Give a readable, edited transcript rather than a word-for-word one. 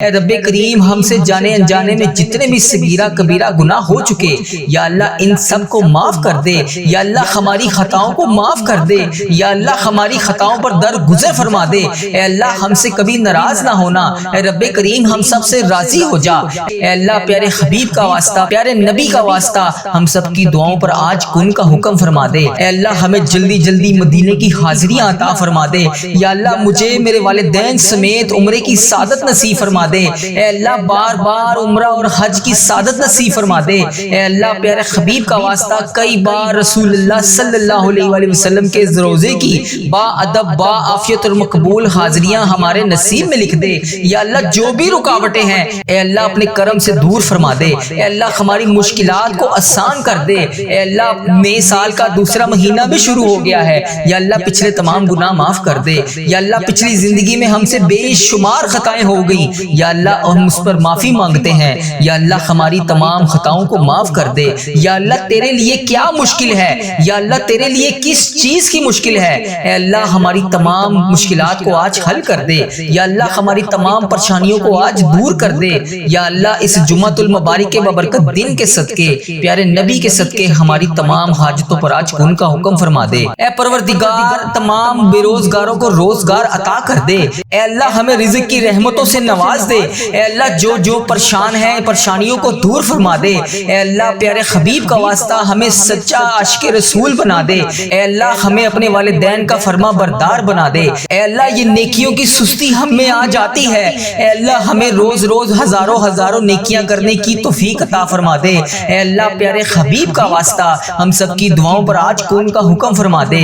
اے رب کریم ہم سے جانے انجانے میں جتنے بھی صغیرہ کبیرہ گناہ ہو چکے یا اللہ ان سب کو معاف کر دے، یا اللہ ہماری خطاؤں کو معاف کر دے، یا اللہ ہماری خطاؤں پر درگزر فرما دے، اے اللہ ہم سے کبھی ناراض نہ ہونا، اے رب کریم ہم سب سے راضی ہو جا، اے اللہ پیارے حبیب کا واسطہ، پیارے نبی کا واسطہ ہم سب کی دعاؤں پر آج کن کا حکم فرما دے، اے اللہ ہمیں جلدی جلدی مدینے کی حاضریاں عطا فرما دے، یا اللہ مجھے میرے والدین سمیت عمرے کی سعادت نصیب فرما دے، اے اللہ بار بار عمرہ اور حج کی سعادت نصیب فرما دے، اے اللہ پیارے حبیب کا واسطہ کئی بار رسول اللہ صلی اللہ علیہ وآلہ وسلم کے روزے کی با ادب با عافیت اور مقبول حاضریاں ہمارے نصیب میں لکھ دے، یا اللہ جو بھی رکاوٹیں ہیں اے اللہ اپنے کرم سے دور فرما دے، اے اللہ ہماری مشکلات کو آسان کر دے، اے اللہ مئی سال کا دوسرا مہینہ بھی شروع ہو گیا ہے، یا اللہ پچھلے تمام گناہ معاف کر دے، یا اللہ پچھلی زندگی میں ہم سے بے شمار خطائیں ہو گئیں، یا اللہ ہم اس پر معافی مانگتے ہیں، یا اللہ ہماری تمام خطاؤں کو معاف کر دے، یا اللہ تیرے لیے کیا مشکل ہے، یا اللہ تیرے لیے کس چیز کی مشکل ہے، اے اللہ ہماری تمام مشکلات کو آج حل کر دے، یا اللہ ہماری تمام پریشانیوں کو آج دور کر دے، یا اللہ اس جمعۃ المبارک کے ببرکت دن کے صدقے پیارے نبی کے صدقے ہماری تمام حاجتوں پر آج کن کا حکم فرما دے، اے پروردگار تمام بے روزگاروں کو روزگار عطا کر دے، اے اللہ ہمیں رزق کی رحمتوں سے نواز دے، اے اللہ جو پریشان ہیں پریشانیوں کو دور فرما دے، اے اللہ پیارے حبیب کا واسطہ ہمیں سچا عاشق رسول بنا دے، اے اللہ ہمیں اپنے والدین کا فرما بردار بنا دے، اے اللہ یہ نیکیوں کی سستی ہم میں آ جاتی ہے، اے اللہ ہمیں روز روز ہزاروں نیکیاں کرنے کی توفیق عطا فرما دے، اے اللہ پیارے حبیب کا واسطہ ہم سب کی دعاؤں پر آج کن کا حکم فرما دے۔